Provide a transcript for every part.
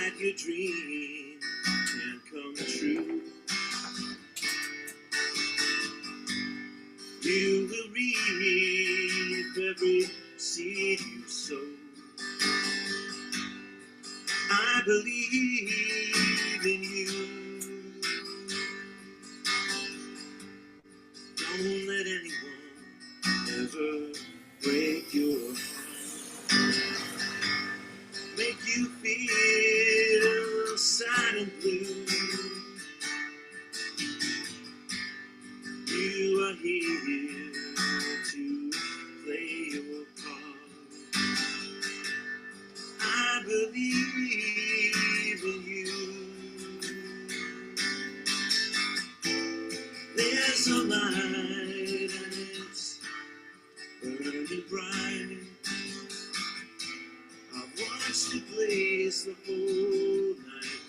that your dream can come true. You will reap every seed you sow. I believe in you. Don't let anyone ever break your heart, make you feel sad and blue. You are here to play your part. I believe in you. There's a light and it's burning bright. I've watched it blaze the whole night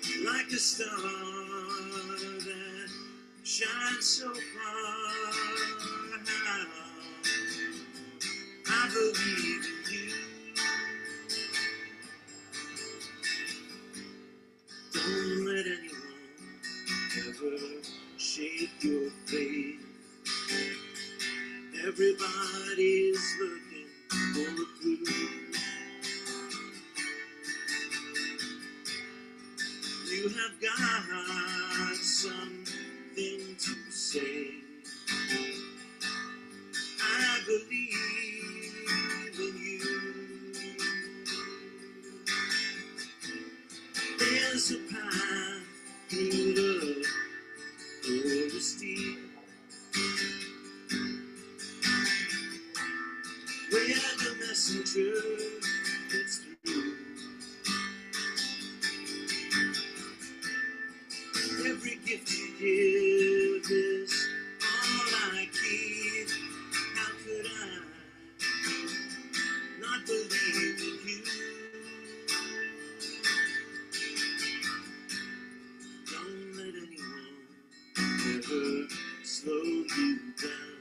through, like a star that shines so far. I believe in you. Don't let anyone ever shake your faith. Everybody's looking for a clue. You have got something to say. I believe in you. There's a path through the forest deep, where the messenger gets through. Every gift you give is all I keep. How could I not believe in you? Don't let anyone ever slow you down.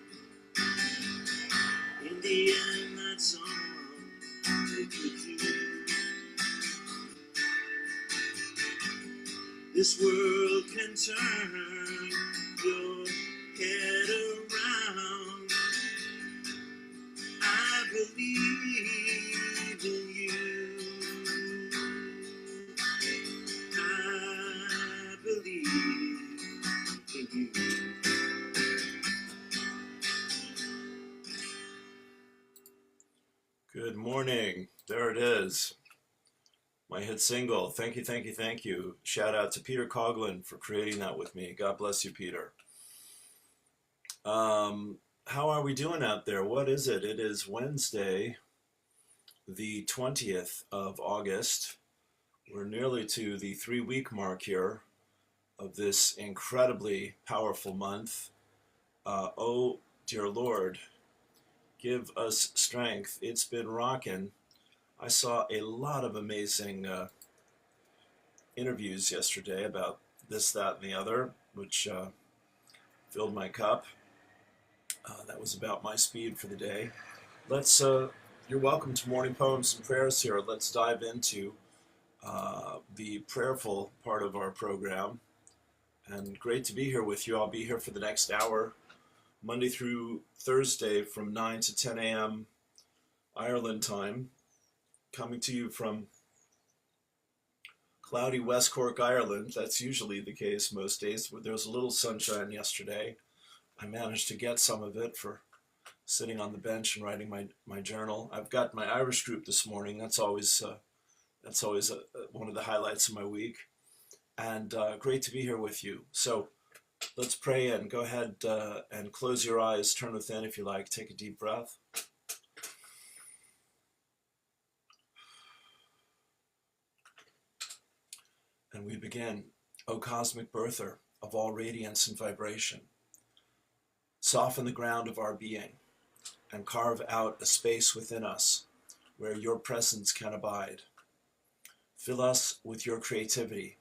In the end, that's all they could do. This world can turn your head around. I believe in you. I believe in you. Good morning. There it is. My hit single. Thank you, thank you, thank you. Shout out to Peter Coughlin for creating that with me. God bless you, Peter. How are we doing out there? What is it? It is Wednesday, the 20th of August. We're nearly to the 3-week mark here of this incredibly powerful month. Oh, dear Lord, give us strength. It's been rocking. I saw a lot of amazing interviews yesterday about this, that, and the other, which filled my cup. That was about my speed for the day. Let's. You're welcome to Morning Poems and Prayers here. Let's dive into the prayerful part of our program. And great to be here with you. I'll be here for the next hour, Monday through Thursday from 9 to 10 a.m. Ireland time. Coming to you from cloudy West Cork, Ireland. That's usually the case most days. There was a little sunshine yesterday. I managed to get some of it for sitting on the bench and writing my journal. I've got my Irish group this morning. That's always one of the highlights of my week. And great to be here with you. So let's pray and go ahead and close your eyes. Turn within if you like. Take a deep breath. And we begin. O cosmic birther of all radiance and vibration, soften the ground of our being and carve out a space within us where your presence can abide. Fill us with your creativity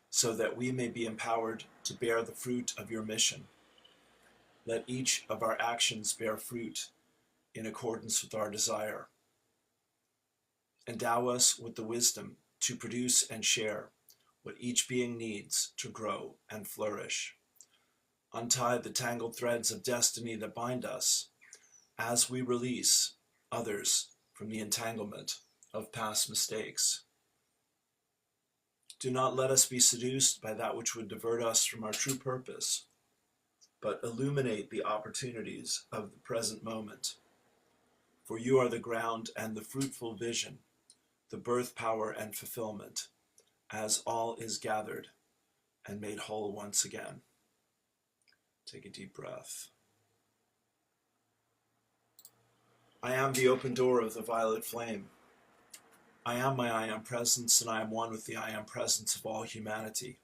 so that we may be empowered to bear the fruit of your mission. Let each of our actions bear fruit in accordance with our desire. Endow us with the wisdom to produce and share what each being needs to grow and flourish. Untie the tangled threads of destiny that bind us as we release others from the entanglement of past mistakes. Do not let us be seduced by that which would divert us from our true purpose, but illuminate the opportunities of the present moment. For you are the ground and the fruitful vision, the birth power and fulfillment, as all is gathered and made whole once again. Take a deep breath. I am the open door of the violet flame. I am my I am presence, and I am one with the I am presence of all humanity.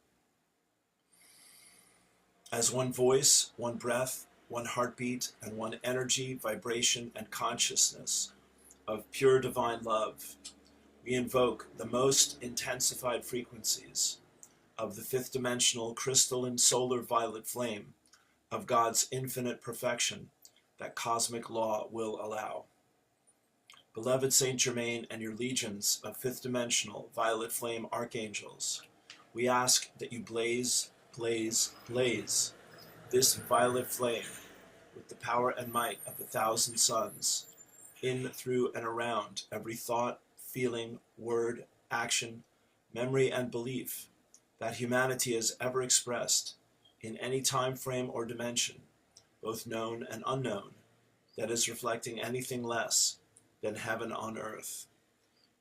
As one voice, one breath, one heartbeat, and one energy, vibration, and consciousness of pure divine love, we invoke the most intensified frequencies of the fifth dimensional crystalline solar violet flame of God's infinite perfection that cosmic law will allow. Beloved Saint Germain and your legions of fifth dimensional violet flame archangels, we ask that you blaze, blaze, blaze this violet flame with the power and might of 1,000 suns, in, through, and around every thought, feeling, word, action, memory, and belief that humanity has ever expressed in any time frame or dimension, both known and unknown, that is reflecting anything less than heaven on earth.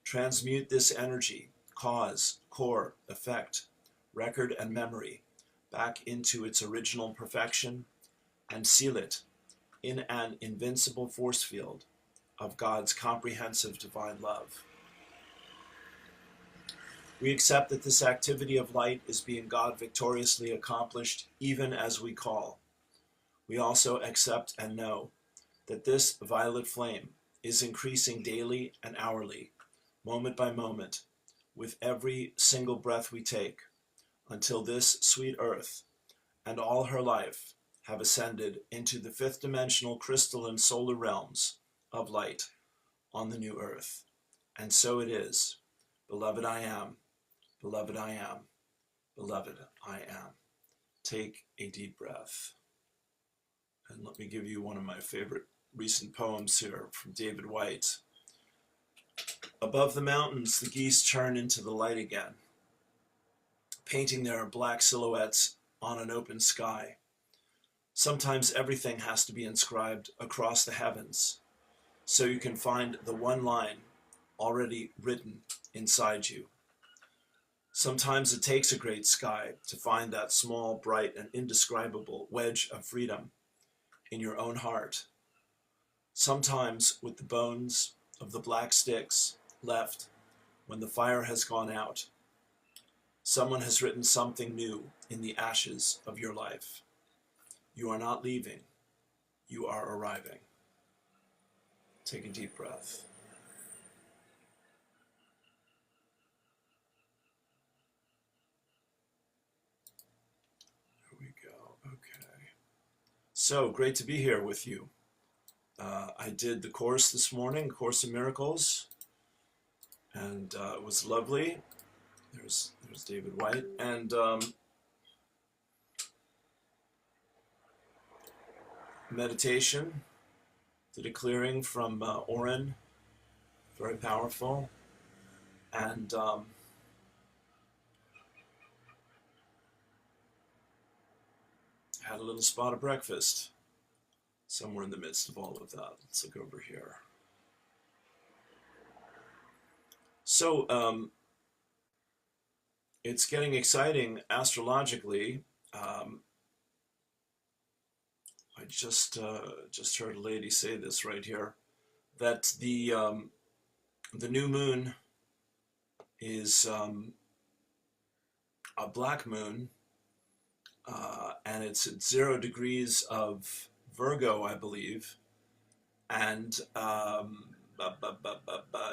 Transmute this energy, cause, core, effect, record, and memory back into its original perfection, and seal it in an invincible force field of God's comprehensive divine love. We accept that this activity of light is being God victoriously accomplished even as we call. We also accept and know that this violet flame is increasing daily and hourly, moment by moment, with every single breath we take, until this sweet earth and all her life have ascended into the fifth dimensional crystalline solar realms of light on the new earth. And so it is. Beloved, I am. Beloved, I am. Beloved, I am. Take a deep breath. And let me give you one of my favorite recent poems here from David WHYTE. Above the mountains, the geese turn into the light again, painting their black silhouettes on an open sky. Sometimes everything has to be inscribed across the heavens, so you can find the one line already written inside you. Sometimes it takes a great sky to find that small, bright, and indescribable wedge of freedom in your own heart. Sometimes with the bones of the black sticks left when the fire has gone out, someone has written something new in the ashes of your life. You are not leaving, you are arriving. Take a deep breath. There we go, okay. So, great to be here with you. I did the course this morning, Course in Miracles, and it was lovely. There's David WHYTE, and meditation, did a clearing from Oren, very powerful, and had a little spot of breakfast somewhere in the midst of all of that. Let's look over here. So it's getting exciting astrologically. I just heard a lady say this right here, that the new moon is a black moon, and it's at 0 degrees of Virgo, I believe, and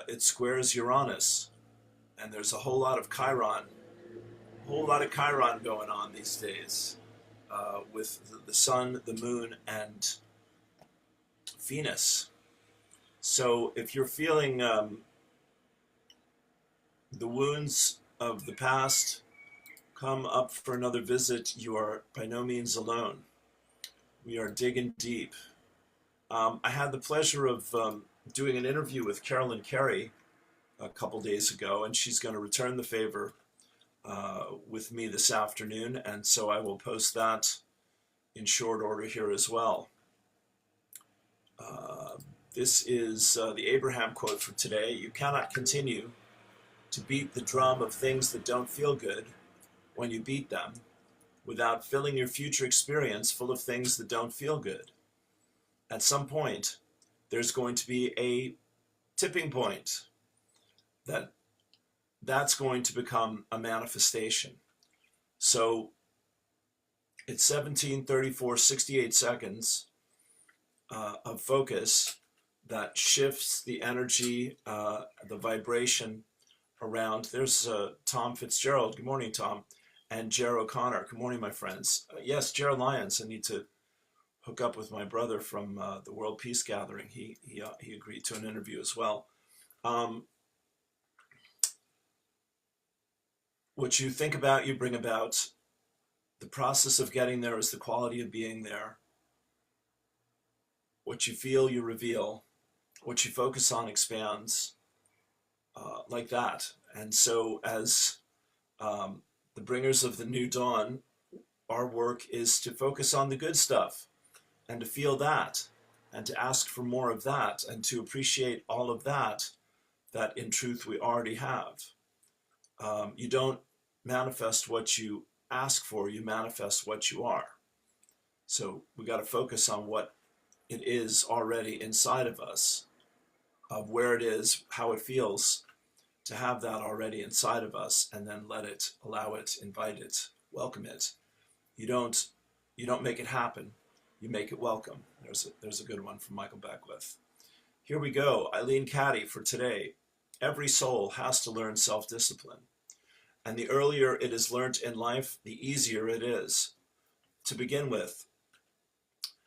it squares Uranus, and there's a whole lot of Chiron going on these days, with the sun, the moon, and Venus. So if you're feeling the wounds of the past come up for another visit, you are by no means alone. We are digging deep. I had the pleasure of doing an interview with Carolyn Carey a couple days ago, and she's going to return the favor with me this afternoon, and so I will post that in short order here as well. This is the Abraham quote for today. You cannot continue to beat the drum of things that don't feel good when you beat them without filling your future experience full of things that don't feel good. At some point, there's going to be a tipping point that's going to become a manifestation. So it's 17:34, 68 seconds of focus that shifts the energy, the vibration around. There's Tom Fitzgerald. Good morning, Tom. And Jer O'Connor. Good morning, my friends. Yes, Jer Lyons. I need to hook up with my brother from the World Peace Gathering. He agreed to an interview as well. What you think about, you bring about. The process of getting there is the quality of being there. What you feel, you reveal. What you focus on expands, like that. And so as the bringers of the new dawn, our work is to focus on the good stuff and to feel that and to ask for more of that and to appreciate all of that in truth we already have. You don't manifest what you ask for, you manifest what you are. So we got to focus on what it is already inside of us, of where it is, how it feels to have that already inside of us, and then let it, allow it, invite it, welcome it. You don't make it happen, you make it welcome. There's a good one from Michael Beckwith. Here we go. Eileen Caddy for today. Every soul has to learn self-discipline. And the earlier it is learnt in life, the easier it is. To begin with,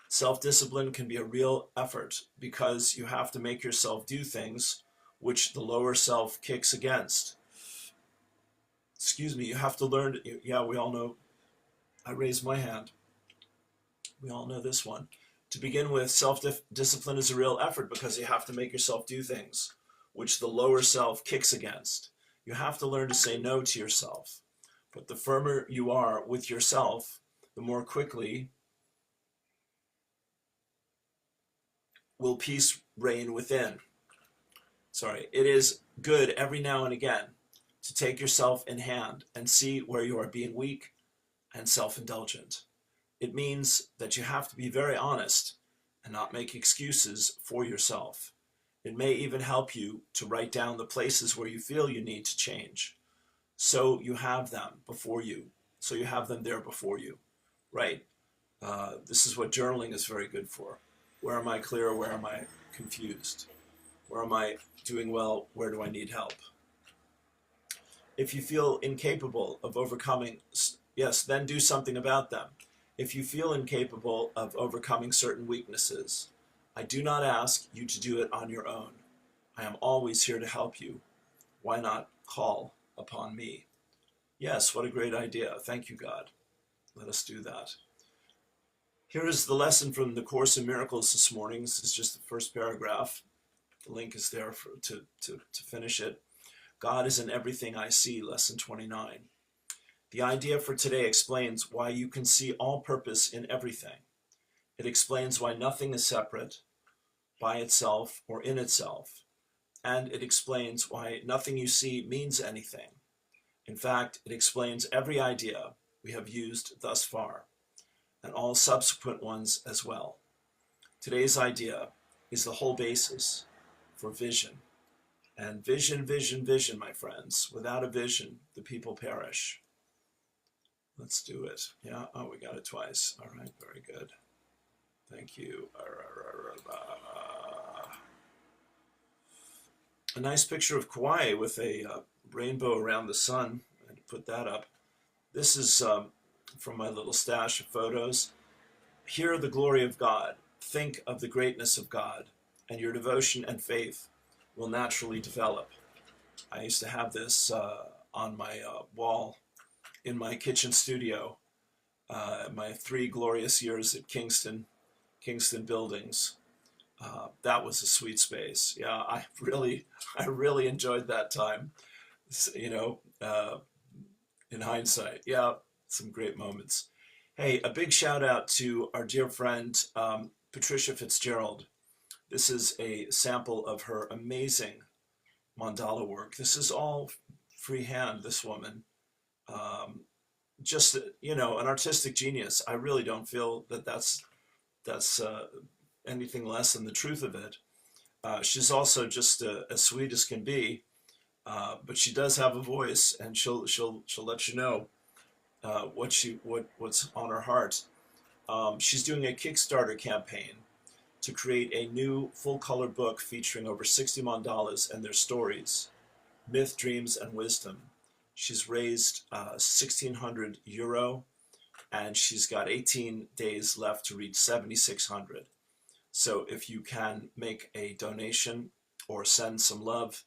self-discipline can be a real effort because you have to make yourself do things which the lower self kicks against. Excuse me, you have to learn, yeah, we all know, I raised my hand. We all know this one. To begin with, self-discipline is a real effort because you have to make yourself do things which the lower self kicks against. You have to learn to say no to yourself. But the firmer you are with yourself, the more quickly will peace reign within. It is good every now and again to take yourself in hand and see where you are being weak and self-indulgent. It means that you have to be very honest and not make excuses for yourself. It may even help you to write down the places where you feel you need to change. So you have them before you. So you have them there before you. Right. This is what journaling is very good for. Where am I clear? Where am I confused? Where am I doing well? Where do I need help? If you feel incapable of overcoming, yes, then do something about them. If you feel incapable of overcoming certain weaknesses, I do not ask you to do it on your own. I am always here to help you. Why not call upon me? Yes, what a great idea. Thank you, God. Let us do that. Here is the lesson from the Course in Miracles this morning. This is just the first paragraph. The link is there to finish it. God is in everything I see, lesson 29. The idea for today explains why you can see all purpose in everything. It explains why nothing is separate, by itself or in itself. And it explains why nothing you see means anything. In fact, it explains every idea we have used thus far, and all subsequent ones as well. Today's idea is the whole basis for vision. And vision, vision, vision, my friends. Without a vision, the people perish. Let's do it. Yeah, oh, we got it twice. All right, very good. Thank you. A nice picture of Kauai with a rainbow around the sun. I had to put that up. This is from my little stash of photos. Hear the glory of God. Think of the greatness of God, and your devotion and faith will naturally develop. I used to have this on my wall in my kitchen studio. My 3 glorious years at Kingston Buildings. That was a sweet space. Yeah, I really enjoyed that time. You know, in hindsight, yeah, some great moments. Hey, a big shout out to our dear friend Patricia Fitzgerald. This is a sample of her amazing mandala work. This is all freehand. This woman, um, just an artistic genius. I really don't feel that that's anything less than the truth of it. She's also just as sweet as can be, but she does have a voice, and she'll let you know what's on her heart. She's doing a Kickstarter campaign to create a new full-color book featuring over 60 mandalas and their stories, myth, dreams, and wisdom. She's raised €1,600, and she's got 18 days left to reach 7,600. So if you can make a donation or send some love,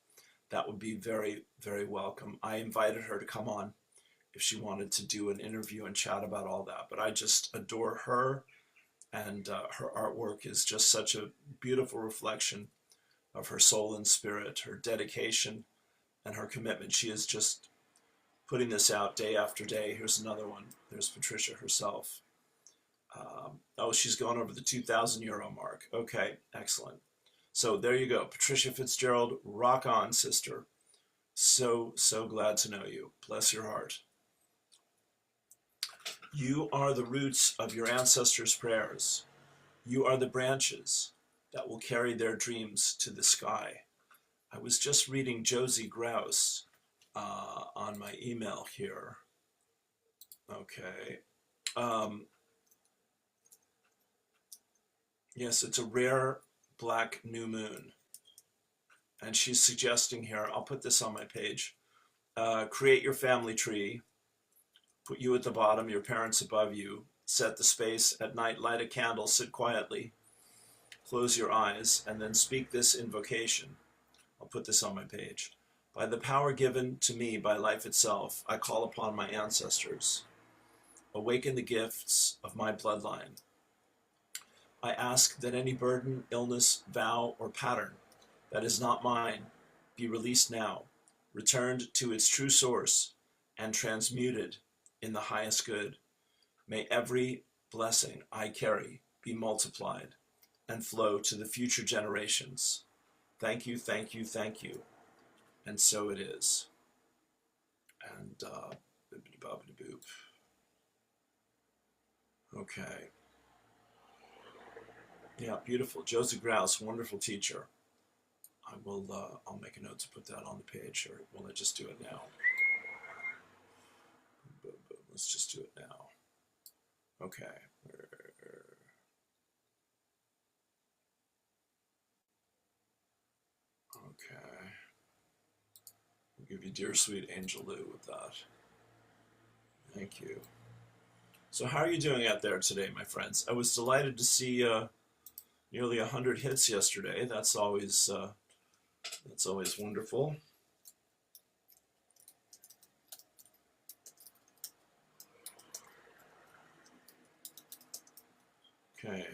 that would be very, very welcome. I invited her to come on if she wanted to do an interview and chat about all that. But I just adore her, and her artwork is just such a beautiful reflection of her soul and spirit, her dedication, and her commitment. She is just putting this out day after day. Here's another one. There's Patricia herself. Oh, she's gone over the €2,000 mark. Okay, excellent. So there you go. Patricia Fitzgerald, rock on, sister. So glad to know you. Bless your heart. You are the roots of your ancestors' prayers. You are the branches that will carry their dreams to the sky. I was just reading Josie Grouse on my email here. Okay. Yes, it's a rare black new moon. And she's suggesting here, I'll put this on my page, create your family tree, put you at the bottom, your parents above you, set the space at night, light a candle, sit quietly, close your eyes, and then speak this invocation. I'll put this on my page. By the power given to me by life itself, I call upon my ancestors. Awaken the gifts of my bloodline. I ask that any burden, illness, vow, or pattern that is not mine be released now, returned to its true source, and transmuted in the highest good. May every blessing I carry be multiplied and flow to the future generations. Thank you, thank you, thank you. And so it is. And bibbidi-bobbidi-boop. Okay. Yeah, beautiful. Josie Grouse, wonderful teacher. I'll make a note to put that on the page, or will I just do it now? Let's just do it now. Okay. Okay. We'll give you Dear Sweet Angel Lou with that. Thank you. So how are you doing out there today, my friends? I was delighted to see nearly 100 hits yesterday. That's always wonderful. Okay.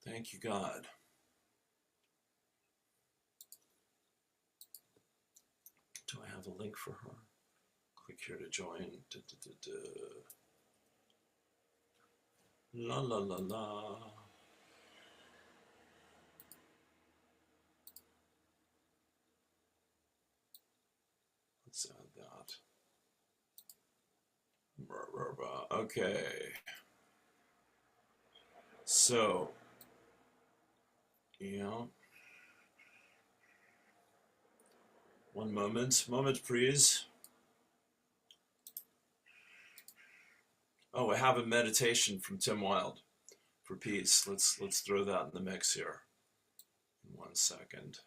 Thank you, God. Do I have a link for her? Click here to join. La la la la. Let's add that. Okay. So, yeah. One moment, please. Oh, I have a meditation from Tim Wilde for peace. Let's throw that in the mix here. In 1 second.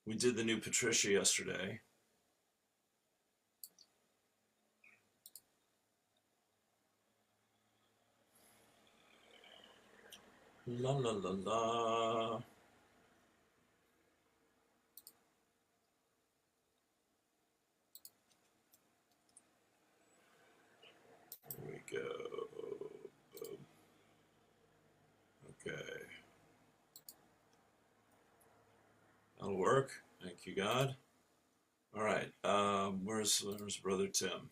We did the new Patricia yesterday. La la la la. Here we go. Okay. That'll work. Thank you, God. All right. Where's Brother Tim?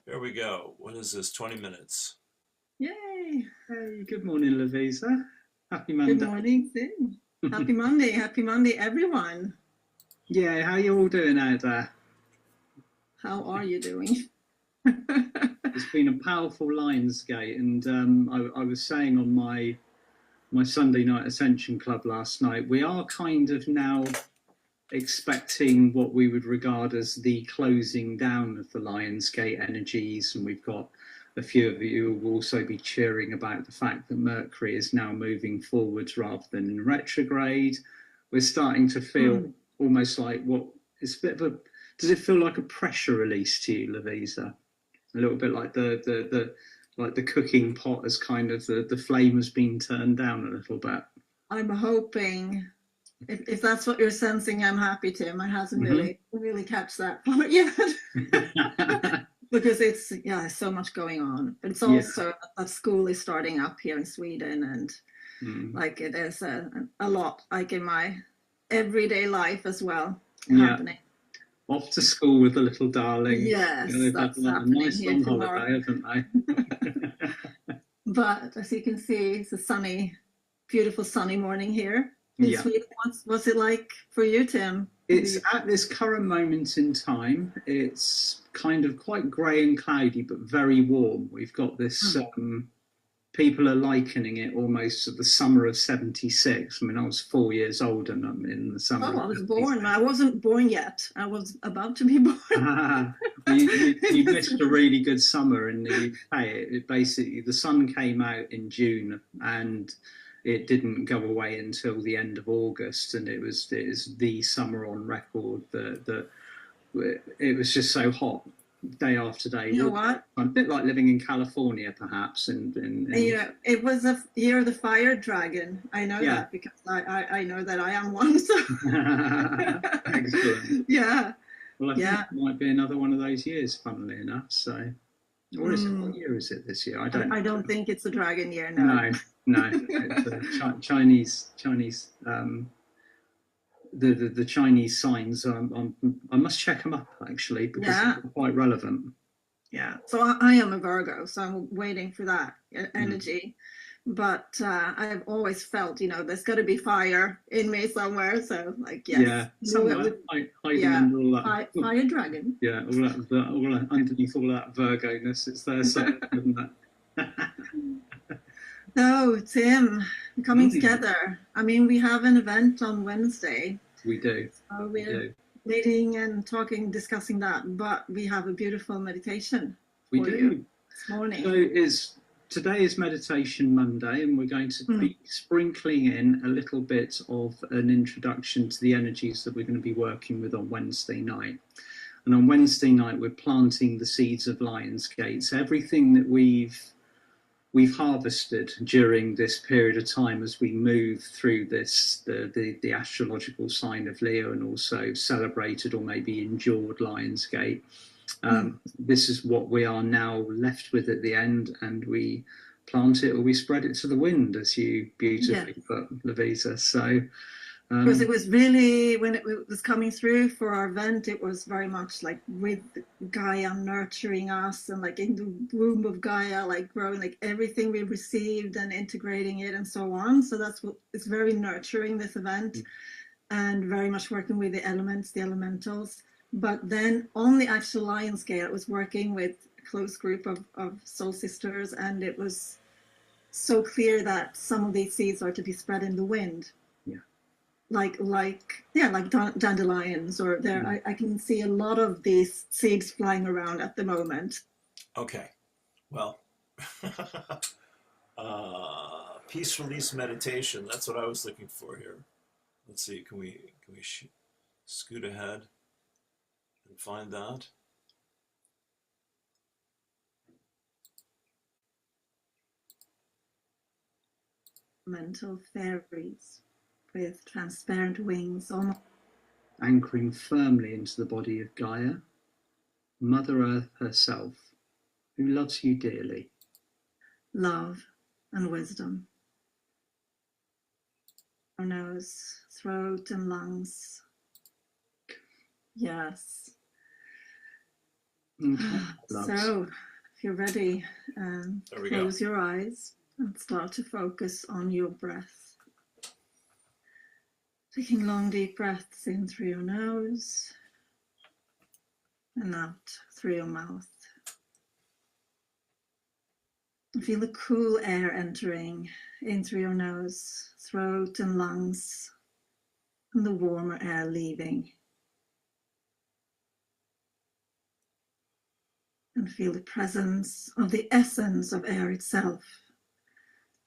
Here we go. What is this? 20 minutes. Yay! Hey, good morning, Lavisa. Happy Good Monday. morning, Sim. Happy Monday. Happy Monday, everyone. Yeah, how you all doing out there? How are you doing? It's been a powerful Lionsgate, and I was saying on my Sunday night Ascension Club last night, we are kind of now expecting what we would regard as the closing down of the Lionsgate energies, and we've got a few of you who will also be cheering about the fact that Mercury is now moving forwards rather than in retrograde. We're starting to feel almost like what is a bit of a, does it feel like a pressure release to you, Lavisa? A little bit like the cooking pot has kind of, the flame has been turned down a little bit. I'm hoping, if that's what you're sensing, I'm happy, Tim. I hasn't really catch that part yet. Because it's so much going on. But it's also that school is starting up here in Sweden, and like it is a lot like in my everyday life as well happening. Off to school with the little darling. Yes, they've that's had a nice long holiday, haven't they? But as you can see, it's a beautiful sunny morning here in Sweden. What's it like for you, Tim? It's at this current moment in time, it's kind of quite grey and cloudy, but very warm. We've got this, people are likening it almost to the summer of 76. I mean, I was 4 years old and I'm in the summer. Oh, I was born. I wasn't born yet. I was about to be born. You missed a really good summer in the UK. It basically, the sun came out in June and it didn't go away until the end of August, and it is the summer on record that it was just so hot day after day. You know what? A bit like living in California, perhaps. And it was a year of the fire dragon. I know that because I know that I am one. So. Excellent. Yeah. Well, I think it might be another one of those years, funnily enough. So, or is it? What year is it this year? I don't think it's a dragon year. No. No, it's a Chinese. The Chinese signs. I must check them up actually because they're quite relevant. Yeah. So I am a Virgo, so I'm waiting for that energy. But I've always felt, there's got to be fire in me somewhere. So like, yes. Yeah, somewhere hiding under all that. Fire dragon. Yeah, all underneath all that Virgo-ness, it's there somewhere, isn't it? No, Tim, coming together. I mean, we have an event on Wednesday. We do. So we're meeting and talking, discussing that. But we have a beautiful meditation for you this morning. So today is Meditation Monday, and we're going to be sprinkling in a little bit of an introduction to the energies that we're going to be working with on Wednesday night. And on Wednesday night, we're planting the seeds of Lionsgate. So everything that we've harvested during this period of time as we move through the astrological sign of Leo, and also celebrated or maybe endured Lionsgate. This is what we are now left with at the end, and we plant it or we spread it to the wind, as you beautifully put, Lavisa. So because it was really, when it was coming through for our event, it was very much like with Gaia nurturing us, and like in the womb of Gaia, like growing, like everything we received and integrating it and so on. So that's what it's very nurturing, this event, and very much working with the elements, the elementals. But then on the actual Lionsgate, I was working with a close group of soul sisters, and it was so clear that some of these seeds are to be spread in the wind. Like dandelions, or there. I can see a lot of these seeds flying around at the moment. Okay, well, peace release meditation. That's what I was looking for here. Let's see. Can we scoot ahead and find that? mental fairies with transparent wings, almost anchoring firmly into the body of Gaia, Mother Earth herself, who loves you dearly. love and wisdom. Our nose, throat and lungs. Yes. Okay, loves. So, if you're ready, close go. your eyes and start to focus on your breath. Taking long, deep breaths in through your nose and out through your mouth. And feel the cool air entering in through your nose, throat and lungs, and the warmer air leaving. And feel the presence of the essence of air itself,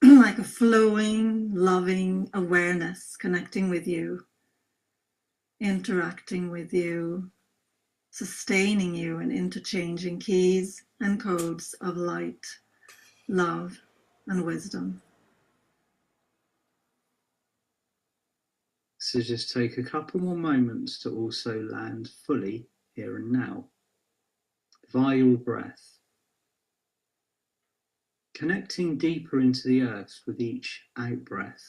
like a flowing, loving awareness connecting with you, interacting with you, sustaining you, and interchanging keys and codes of light, love, and wisdom. So just take a couple more moments to also land fully here and now, via your breath, connecting deeper into the earth with each out-breath,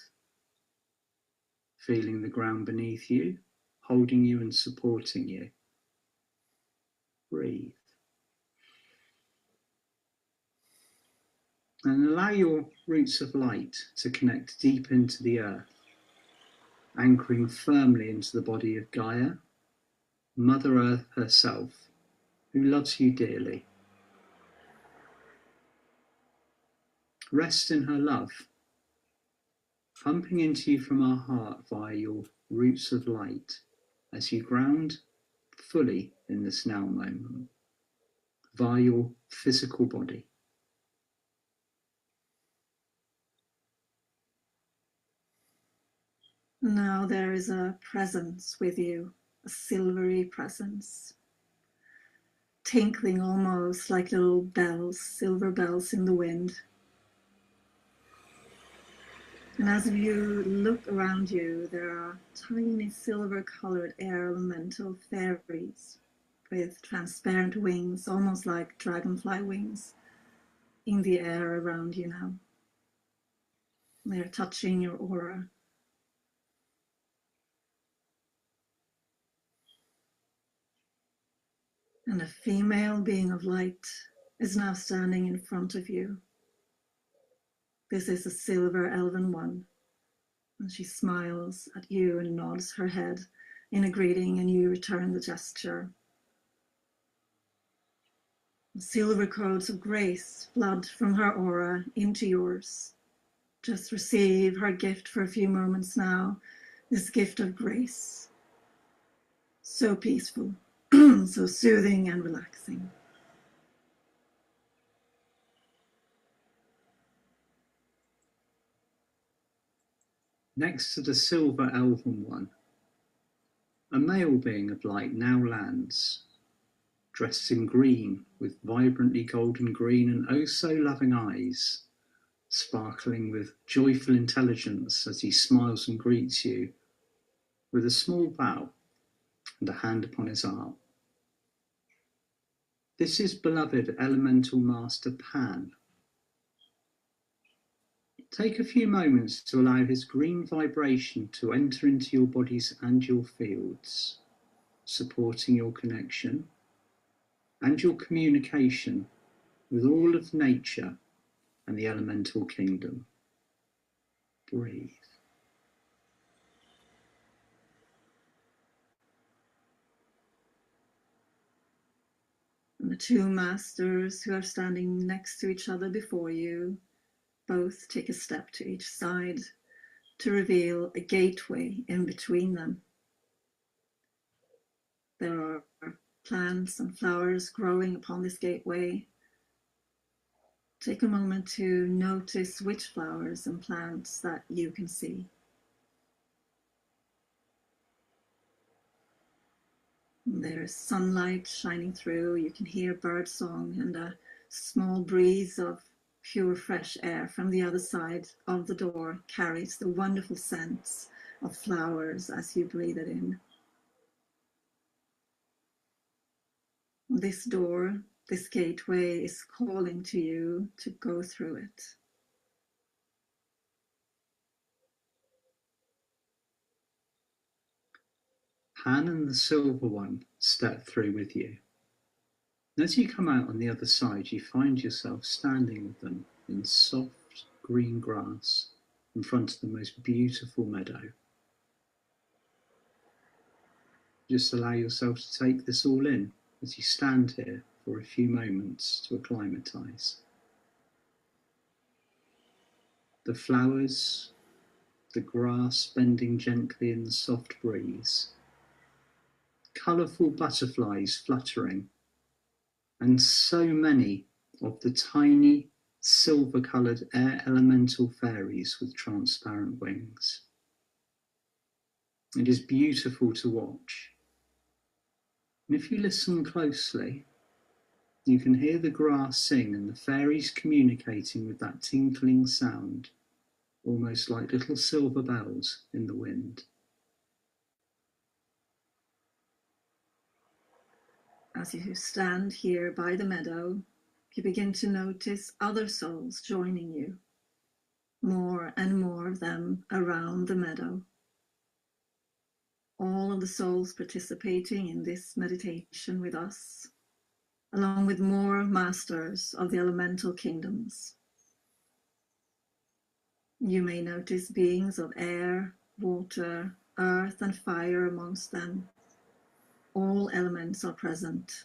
feeling the ground beneath you, holding you and supporting you. Breathe. And allow your roots of light to connect deep into the earth, anchoring firmly into the body of Gaia, Mother Earth herself, who loves you dearly. Rest in her love, pumping into you from our heart via your roots of light as you ground fully in this now moment, via your physical body. Now there is a presence with you, a silvery presence, tinkling almost like little bells, silver bells in the wind. And as you look around you, there are tiny silver-colored air elemental fairies with transparent wings, almost like dragonfly wings, in the air around you now. They're touching your aura. And a female being of light is now standing in front of you. This is a silver elven one. And she smiles at you and nods her head in a greeting, and you return the gesture. Silver codes of grace flood from her aura into yours. Just receive her gift for a few moments now, this gift of grace. So peaceful, so soothing and relaxing. Next to the silver elven one, a male being of light now lands, dressed in green with vibrantly golden green and oh so loving eyes, sparkling with joyful intelligence as he smiles and greets you with a small bow and a hand upon his arm. This is beloved elemental master Pan. Take a few moments to allow his green vibration to enter into your bodies and your fields, supporting your connection and your communication with all of nature and the elemental kingdom. Breathe. And the two masters who are standing next to each other before you both take a step to each side to reveal a gateway in between them. There are plants and flowers growing upon this gateway. Take a moment to notice which flowers and plants that you can see. There's sunlight shining through. You can hear birdsong and a small breeze of pure fresh air from the other side of the door carries the wonderful scents of flowers as you breathe it in. This door, this gateway is calling to you to go through it. Pan and the Silver One step through with you. And as you come out on the other side, you find yourself standing with them in soft green grass in front of the most beautiful meadow. Just allow yourself to take this all in as you stand here for a few moments to acclimatise. The flowers, the grass bending gently in the soft breeze, colourful butterflies fluttering, and so many of the tiny silver-coloured air elemental fairies with transparent wings. It is beautiful to watch. And if you listen closely, you can hear the grass sing and the fairies communicating with that tinkling sound, almost like little silver bells in the wind. As you stand here by the meadow, you begin to notice other souls joining you, more and more of them around the meadow. All of the souls participating in this meditation with us, along with more masters of the elemental kingdoms. You may notice beings of air, water, earth, and fire amongst them. All elements are present.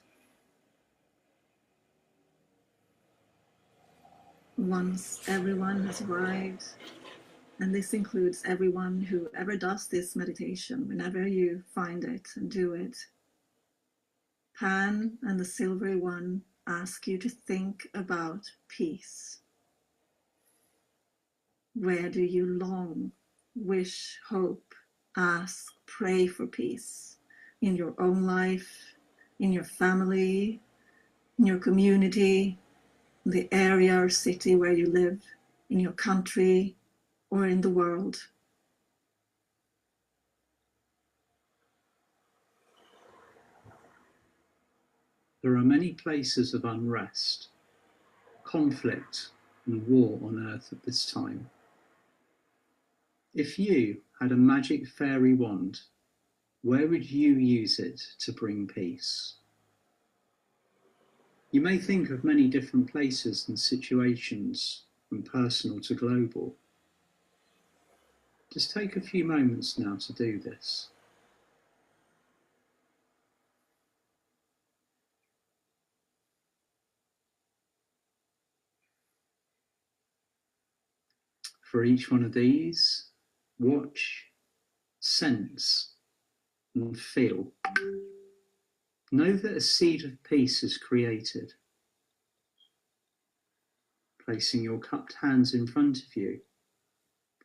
Once everyone has arrived, and this includes everyone who ever does this meditation, whenever you find it and do it, Pan and the Silvery One ask you to think about peace. Where do you long, wish, hope, ask, pray for peace? In your own life, in your family, in your community, in the area or city where you live, in your country, or in the world. There are many places of unrest, conflict, and war on Earth at this time. If you had a magic fairy wand, where would you use it to bring peace? You may think of many different places and situations, from personal to global. Just take a few moments now to do this. For each one of these, watch, sense, and feel. Know that a seed of peace is created. Placing your cupped hands in front of you,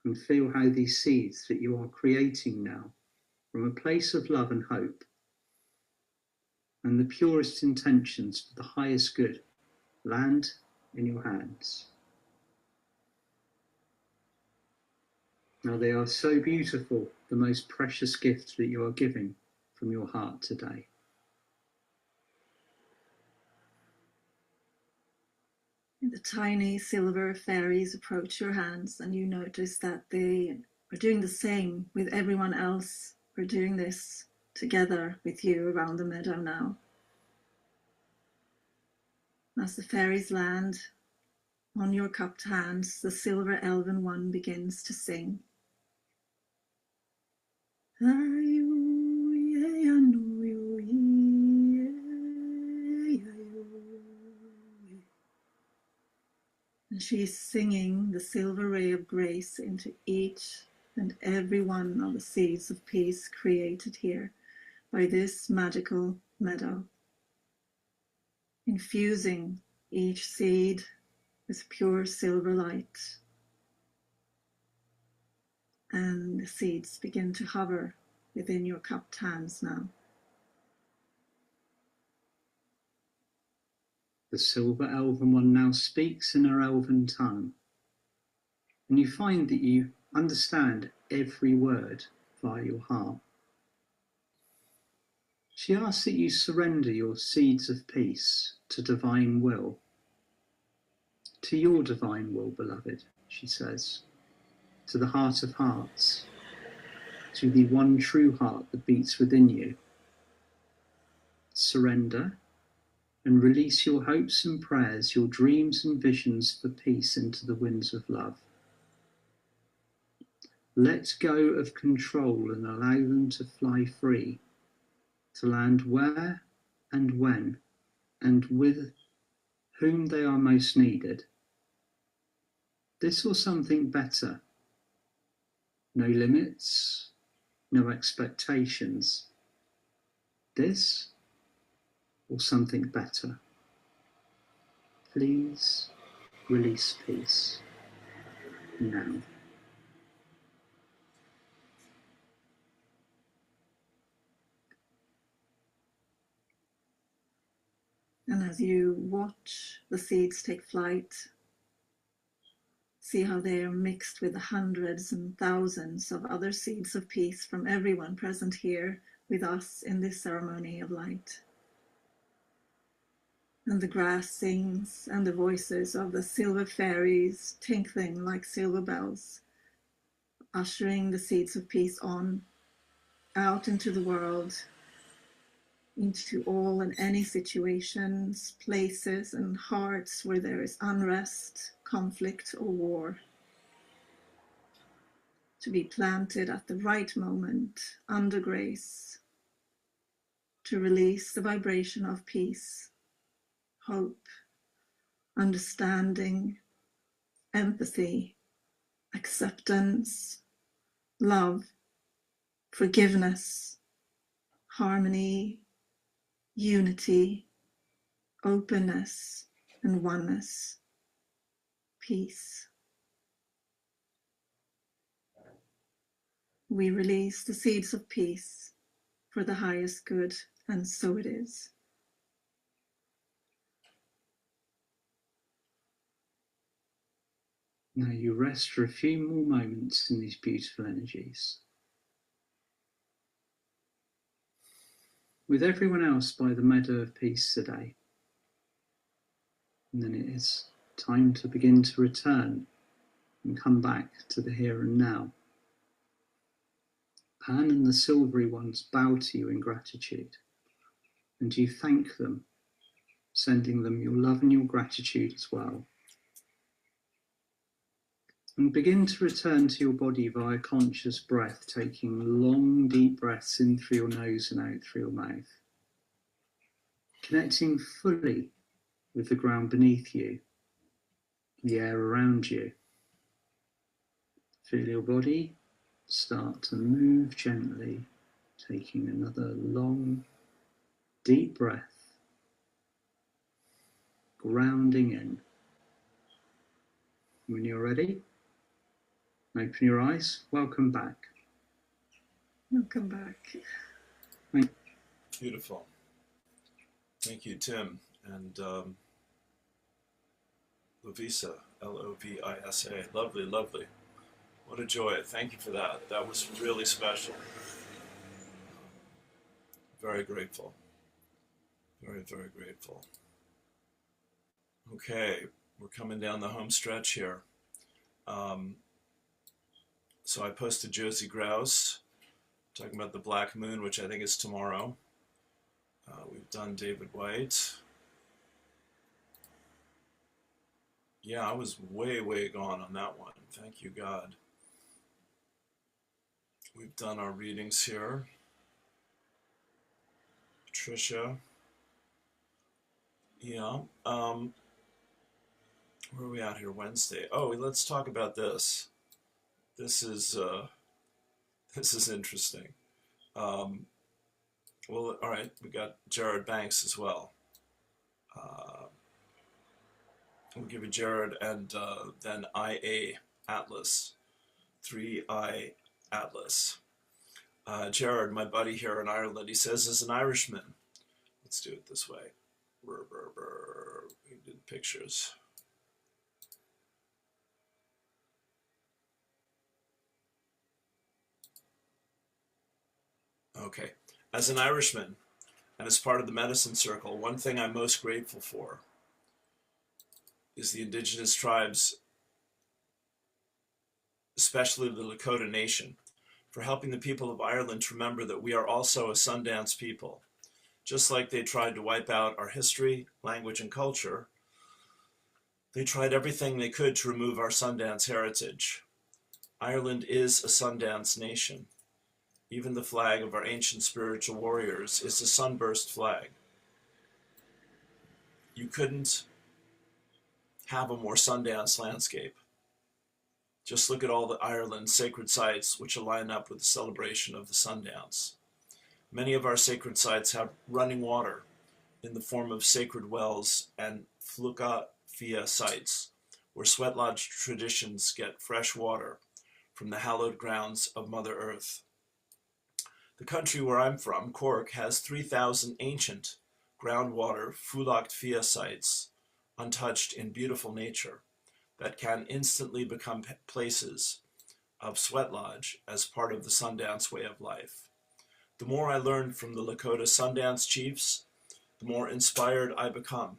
and feel how these seeds that you are creating now, from a place of love and hope, and the purest intentions for the highest good, land in your hands. Now they are so beautiful, the most precious gift that you are giving from your heart today. The tiny silver fairies approach your hands, and you notice that they are doing the same with everyone else. We're doing this together with you around the meadow now. As the fairies land on your cupped hands, the silver elven one begins to sing. And she's singing the silver ray of grace into each and every one of the seeds of peace created here by this magical meadow, infusing each seed with pure silver light. And the seeds begin to hover within your cupped hands now. The silver elven one now speaks in her elven tongue, and you find that you understand every word via your heart. She asks that you surrender your seeds of peace to divine will. To your divine will, beloved, she says, to the heart of hearts, to the one true heart that beats within you. Surrender and release your hopes and prayers, your dreams and visions for peace into the winds of love. Let go of control and allow them to fly free, to land where and when and with whom they are most needed. This or something better. No limits, no expectations. This or something better. Please release peace now. And as you watch the seeds take flight, see how they are mixed with the hundreds and thousands of other seeds of peace from everyone present here with us in this ceremony of light. And the grass sings, and the voices of the silver fairies tinkling like silver bells, ushering the seeds of peace on, out into the world, into all and any situations, places and hearts where there is unrest, conflict or war. To be planted at the right moment, under grace, to release the vibration of peace, hope, understanding, empathy, acceptance, love, forgiveness, harmony, unity, openness, and oneness, peace. We release the seeds of peace for the highest good, and so it is. Now you rest for a few more moments in these beautiful energies. With everyone else by the meadow of peace today. And then it is time to begin to return and come back to the here and now. Pan and the silvery ones bow to you in gratitude, and you thank them, sending them your love and your gratitude as well. And begin to return to your body via conscious breath, taking long, deep breaths in through your nose and out through your mouth. Connecting fully with the ground beneath you, the air around you. Feel your body start to move gently, taking another long, deep breath, grounding in. When you're ready, open your eyes. Welcome back. Welcome back. Beautiful. Thank you, Tim. And Lovisa, Lovisa. Lovely, lovely. What a joy. Thank you for that. That was really special. Very grateful. Very, very grateful. Okay, we're coming down the home stretch here. So I posted Josie Grouse talking about the Black Moon, which I think is tomorrow. We've done David White. Yeah, I was way, way gone on that one. Thank you, God. We've done our readings here. Patricia. Yeah. Where are we at here? Wednesday. Oh, let's talk about this. This is interesting. Well, all right, we got Jared Banks as well. We'll give you Jared and then IA Atlas, 3I Atlas. Jared, my buddy here in Ireland, he says, as an Irishman, let's do it this way. We did pictures. Okay. As an Irishman and as part of the medicine circle, one thing I'm most grateful for is the indigenous tribes, especially the Lakota Nation, for helping the people of Ireland to remember that we are also a Sundance people. Just like they tried to wipe out our history, language, and culture, they tried everything they could to remove our Sundance heritage. Ireland is a Sundance nation. Even the flag of our ancient spiritual warriors is a sunburst flag. You couldn't have a more Sundance landscape. Just look at all the Ireland sacred sites which align up with the celebration of the Sundance. Many of our sacred sites have running water in the form of sacred wells and fluca fia sites, where sweat lodge traditions get fresh water from the hallowed grounds of Mother Earth. The country where I'm from, Cork, has 3,000 ancient groundwater Fulacht Fia sites, untouched in beautiful nature, that can instantly become places of sweat lodge as part of the Sundance way of life. The more I learn from the Lakota Sundance chiefs, the more inspired I become.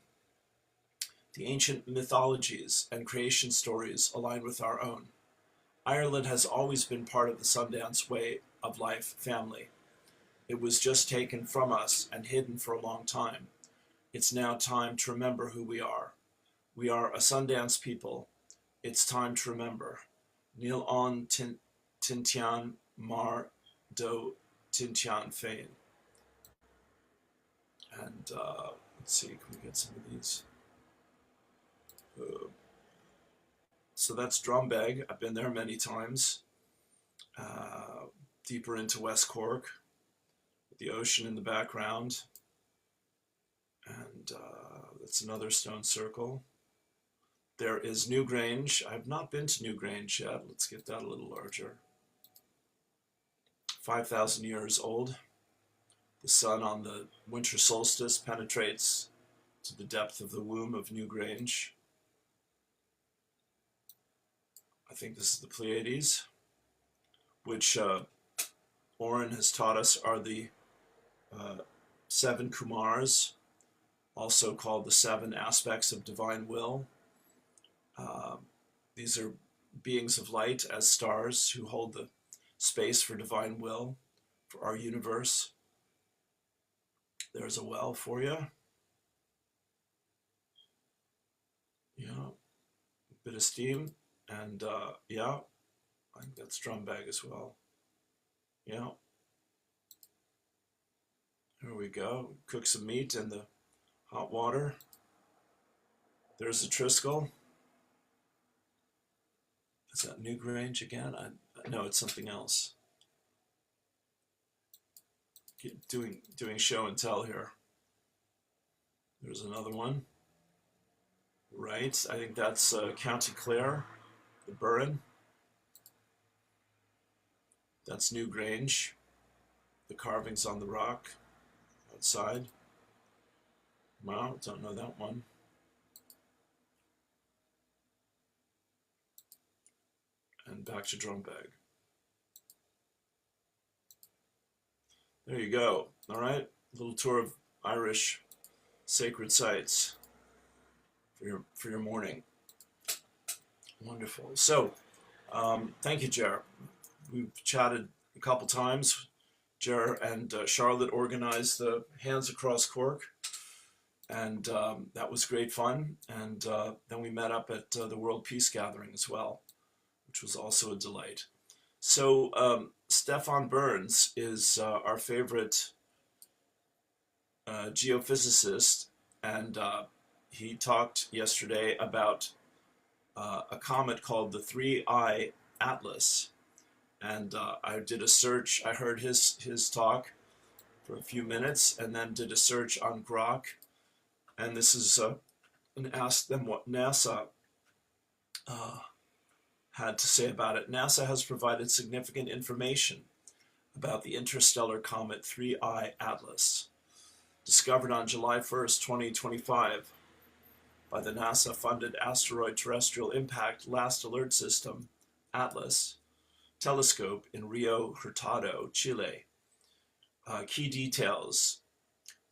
The ancient mythologies and creation stories align with our own. Ireland has always been part of the Sundance way of life family. It was just taken from us and hidden for a long time. It's now time to remember who we are. We are a Sundance people. It's time to remember. Níl an Tintian mar do Tintian Féin. And let's see, can we get some of these? So that's Drumbeg. I've been there many times. Deeper into West Cork, with the ocean in the background. And that's another stone circle. There is Newgrange. I've not been to Newgrange yet. Let's get that a little larger. 5,000 years old. The sun on the winter solstice penetrates to the depth of the womb of Newgrange. I think this is the Pleiades, which Oren has taught us are the 7 Kumars, also called the 7 aspects of divine will. These are beings of light as stars who hold the space for divine will for our universe. There's a well for you. Yeah, a bit of steam. And yeah, I think that's Drumbag as well. Yeah. There we go. Cook some meat in the hot water. There's the Triskel. Is that Newgrange again? No, it's something else. Doing show and tell here. There's another one. Right, I think that's County Clare, the Burren. That's Newgrange. The carvings on the rock outside. Wow, don't know that one. And back to Drumbag. There you go. All right, a little tour of Irish sacred sites for your morning. Wonderful. So, thank you, Jer. We've chatted a couple times. Jer and Charlotte organized the Hands Across Cork, and that was great fun. And then we met up at the World Peace Gathering as well, which was also a delight. So Stefan Burns is our favorite geophysicist, and he talked yesterday about a comet called the 3I Atlas. And I did a search. I heard his talk for a few minutes, and then did a search on Grok. And this is and asked them what NASA had to say about it. NASA has provided significant information about the interstellar comet 3I Atlas. discovered on July 1st, 2025 by the NASA-funded Asteroid Terrestrial Impact Last Alert System, ATLAS, telescope in Rio Hurtado, Chile. Key details.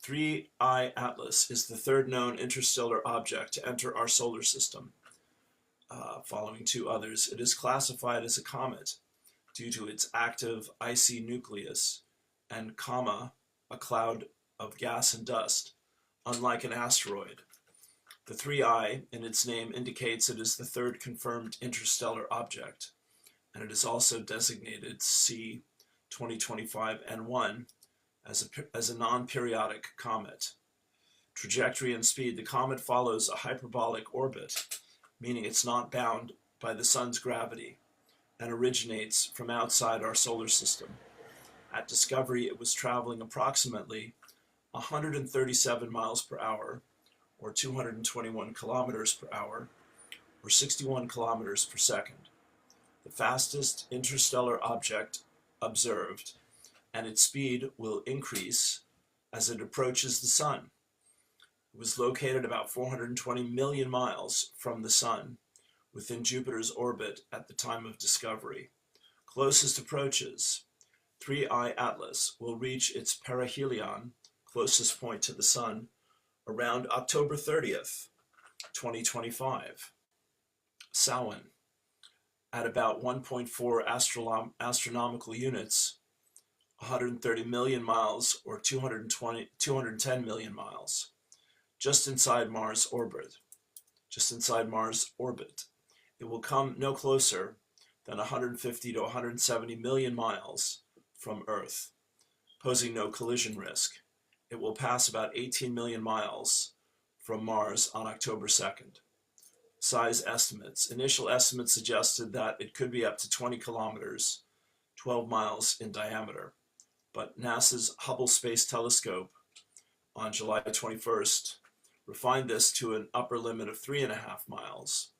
3I Atlas is the third known interstellar object to enter our solar system, following two others. It is classified as a comet due to its active icy nucleus and a cloud of gas and dust, unlike an asteroid. The 3I in its name indicates it is the third confirmed interstellar object, and it is also designated C 2025 N1 as a non-periodic comet. Trajectory and speed. The comet follows a hyperbolic orbit, meaning it's not bound by the sun's gravity, and originates from outside our solar system. At discovery, it was traveling approximately 137 miles per hour, or 221 kilometers per hour, or 61 kilometers per second. The fastest interstellar object observed, and its speed will increase as it approaches the sun. It was located about 420 million miles from the sun within Jupiter's orbit at the time of discovery. Closest approaches. 3I Atlas will reach its perihelion, closest point to the sun, around October 30th, 2025. Samhain, at about 1.4 astronomical units, 130 million miles or 210 million miles, just inside Mars' orbit. It will come no closer than 150 to 170 million miles from Earth, posing no collision risk. It will pass about 18 million miles from Mars on October 2nd. Size estimates. Initial estimates suggested that it could be up to 20 kilometers, 12 miles in diameter. But NASA's Hubble Space Telescope on July 21st refined this to an upper limit of 3.5 miles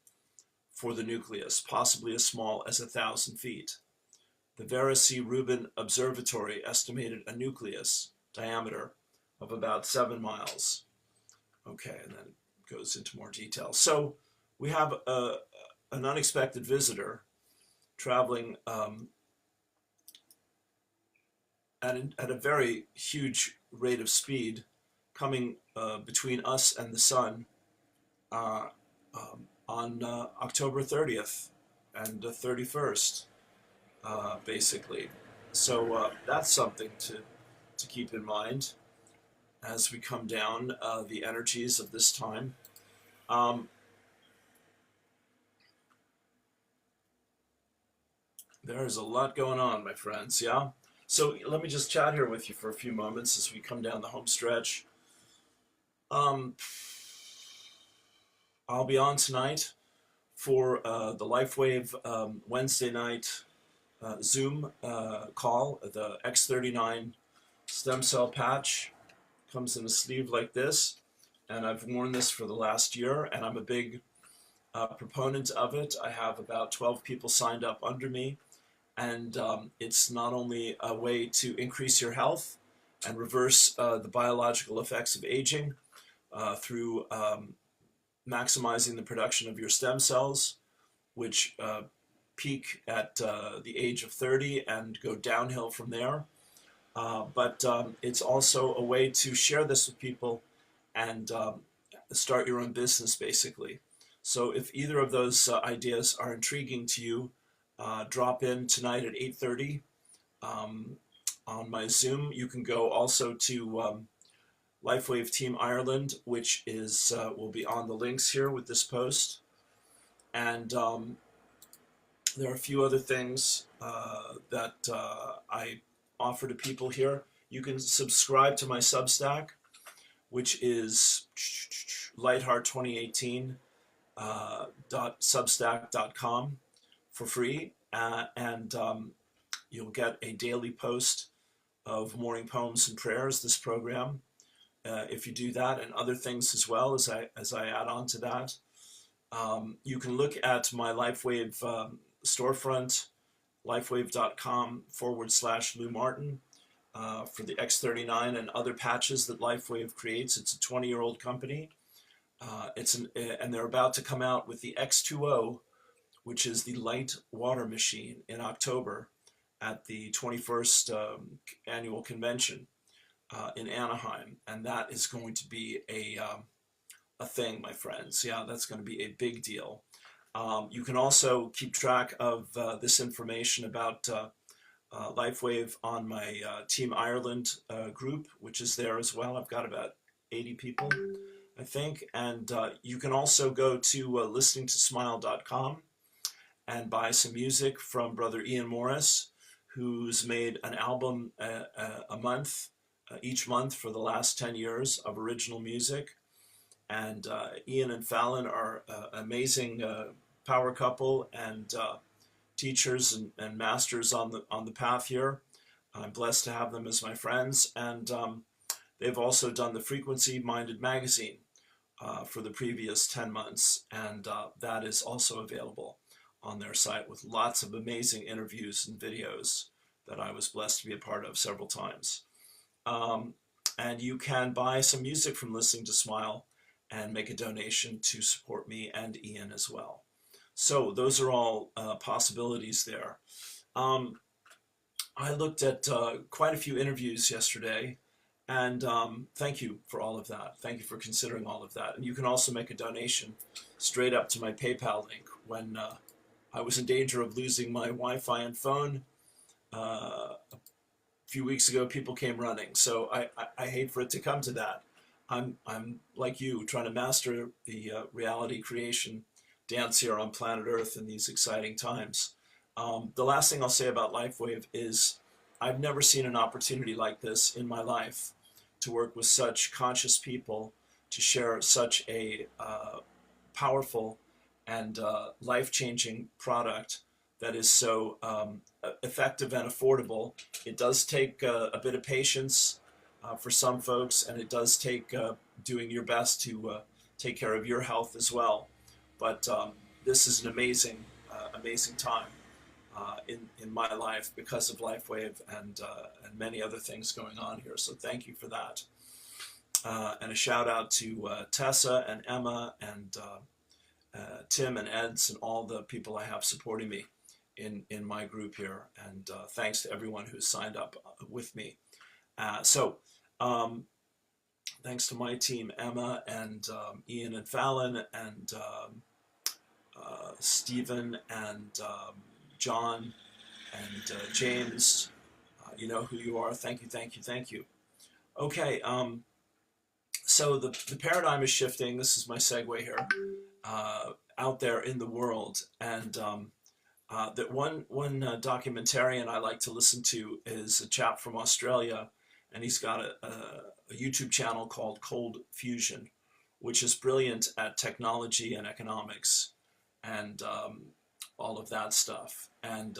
for the nucleus, possibly as small as 1,000 feet. The Vera C. Rubin Observatory estimated a nucleus diameter of about 7 miles. Okay, and then it goes into more detail. So we have an unexpected visitor traveling at a very huge rate of speed, coming between us and the sun on October 30th and 31st, basically. So that's something to keep in mind as we come down the energies of this time. There's a lot going on, my friends, yeah? So let me just chat here with you for a few moments as we come down the home stretch. I'll be on tonight for the LifeWave Wednesday night Zoom call. The X39 stem cell patch comes in a sleeve like this, and I've worn this for the last year, and I'm a big proponent of it. I have about 12 people signed up under me. And it's not only a way to increase your health and reverse the biological effects of aging through maximizing the production of your stem cells, which peak at the age of 30 and go downhill from there. But it's also a way to share this with people and start your own business, basically. So if either of those ideas are intriguing to you, drop in tonight at 8:30 on my Zoom. You can go also to LifeWave Team Ireland, which is will be on the links here with this post. And there are a few other things that I offer to people here. You can subscribe to my Substack, which is lightheart2018.substack.com. for free, and you'll get a daily post of morning poems and prayers, this program. If you do that, and other things as well as I add on to that. You can look at my LifeWave storefront, lifewave.com/Lou Martin, for the X39 and other patches that LifeWave creates. It's a 20-year-old company. And they're about to come out with the X20, which is the light water machine, in October at the 21st annual convention in Anaheim, and that is going to be a thing, my friends. Yeah, that's going to be a big deal. You can also keep track of this information about LifeWave on my Team Ireland group, which is there as well. I've got about 80 people, I think, and you can also go to listeningtosmile.com and buy some music from Brother Ian Morris, who's made an album a month, each month for the last 10 years of original music. And Ian and Fallon are an amazing power couple and teachers and masters on the path here. I'm blessed to have them as my friends. And they've also done the Frequency Minded magazine for the previous 10 months. And that is also available on their site with lots of amazing interviews and videos that I was blessed to be a part of several times. And you can buy some music from Listening to Smile and make a donation to support me and Ian as well. So those are all possibilities there. I looked at quite a few interviews yesterday, and thank you for all of that. Thank you for considering all of that. And you can also make a donation straight up to my PayPal link. When I was in danger of losing my Wi-Fi and phone a few weeks ago, people came running. So I hate for it to come to that. I'm like you, trying to master the reality creation dance here on planet Earth in these exciting times. The last thing I'll say about LifeWave is I've never seen an opportunity like this in my life to work with such conscious people, to share such a powerful and life-changing product that is so effective and affordable. It does take a bit of patience for some folks, and it does take doing your best to take care of your health as well. But this is an amazing, amazing time in my life because of LifeWave and many other things going on here. So thank you for that. And a shout out to Tessa and Emma and Tim and Eds and all the people I have supporting me in my group here. And thanks to everyone who's signed up with me. Thanks to my team, Emma and Ian and Fallon and Stephen and John and James. You know who you are. Thank you, thank you, thank you. Okay, so the paradigm is shifting. This is my segue here. Out there in the world, and that one documentarian I like to listen to is a chap from Australia, and he's got a YouTube channel called Cold Fusion, which is brilliant at technology and economics and all of that stuff. And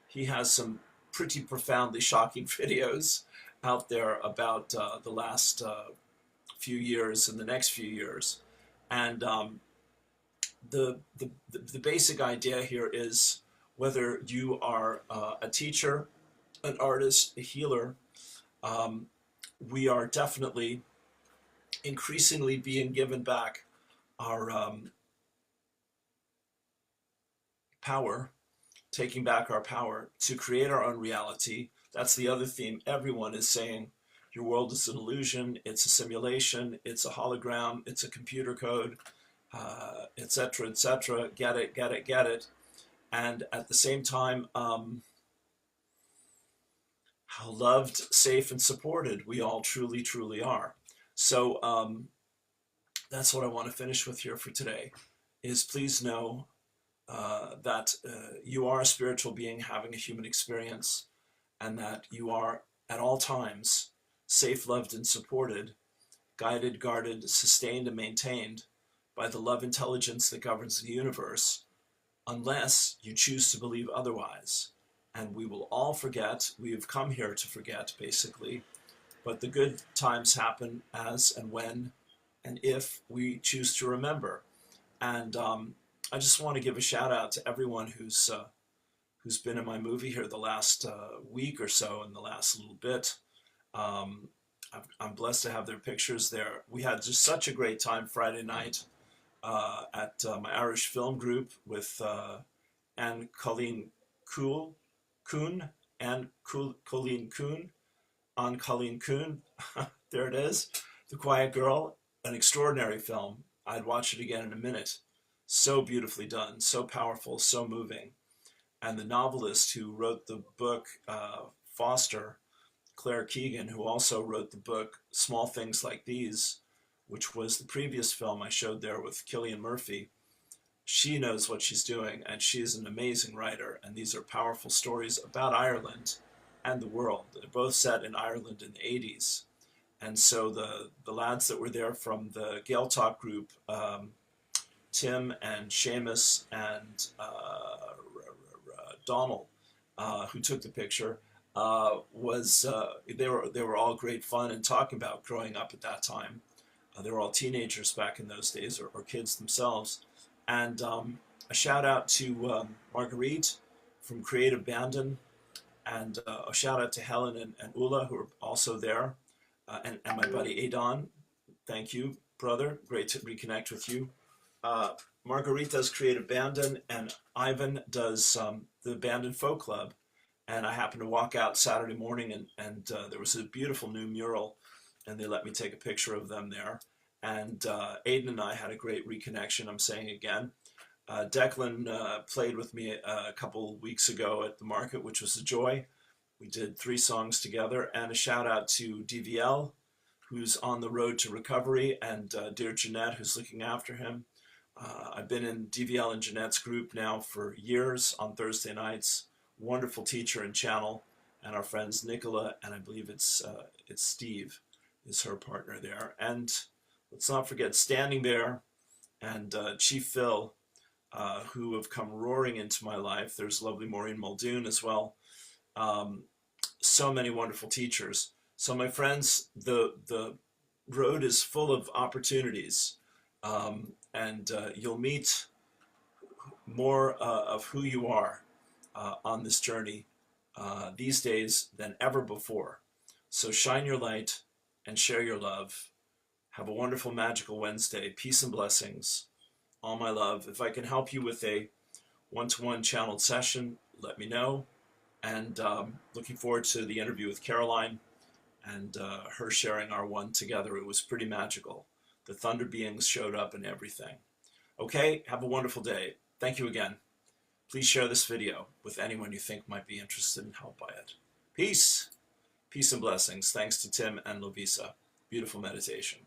he has some pretty profoundly shocking videos out there about the last few years and the next few years. And the basic idea here is whether you are a teacher, an artist, a healer, we are definitely increasingly being given back our power, taking back our power to create our own reality. That's the other theme. Everyone is saying your world is an illusion, it's a simulation, it's a hologram, it's a computer code, etc., etc. Get it, get it, get it. And at the same time, how loved, safe, and supported we all truly, truly are. So that's what I want to finish with here for today, is please know that you are a spiritual being having a human experience, and that you are at all times safe, loved, and supported, guided, guarded, sustained, and maintained by the love intelligence that governs the universe, unless you choose to believe otherwise. And we will all forget. We have come here to forget, basically. But the good times happen as and when and if we choose to remember. And I just want to give a shout out to everyone who's who's been in my movie here the last week or so, and the last little bit. I'm blessed to have their pictures there. We had just such a great time Friday night at my Irish film group with Anne Colleen Kuhn, Colleen Kuhn, Anne Colleen Kuhn. There it is, The Quiet Girl, an extraordinary film. I'd watch it again in a minute. So beautifully done, so powerful, so moving. And the novelist who wrote the book, Foster, Claire Keegan, who also wrote the book Small Things Like These, which was the previous film I showed there with Cillian Murphy. She knows what she's doing, and she is an amazing writer, and these are powerful stories about Ireland and the world. They're both set in Ireland in the 80s. And so the lads that were there from the Gael Talk group, Tim and Seamus and Donald, who took the picture, they were all great fun and talking about growing up at that time. They were all teenagers back in those days, or kids themselves. And a shout out to Marguerite from Creative Bandon, and a shout out to Helen and Ula, who are also there, and my buddy Adon. Thank you, brother. Great to reconnect with you. Marguerite does Creative Bandon, and Ivan does the Bandon Folk Club. And I happened to walk out Saturday morning, and there was a beautiful new mural, and they let me take a picture of them there. And Aiden and I had a great reconnection, I'm saying again. Declan played with me a couple weeks ago at the market, which was a joy. We did 3 songs together, and a shout out to DVL, who's on the road to recovery, and dear Jeanette, who's looking after him. I've been in DVL and Jeanette's group now for years on Thursday nights. Wonderful teacher and channel, and our friends Nicola, and I believe it's Steve is her partner there. And let's not forget Standing There and Chief Phil, who have come roaring into my life. There's lovely Maureen Muldoon as well. So many wonderful teachers. So my friends, the road is full of opportunities, and you'll meet more of who you are on this journey these days than ever before. So shine your light and share your love. Have a wonderful, magical Wednesday. Peace and blessings. All my love. If I can help you with a one-to-one channeled session, let me know. And looking forward to the interview with Caroline and her sharing our one together. It was pretty magical. The thunder beings showed up and everything. Okay, have a wonderful day. Thank you again. Please share this video with anyone you think might be interested and helped by it. Peace. Peace and blessings. Thanks to Tim and Lovisa. Beautiful meditation.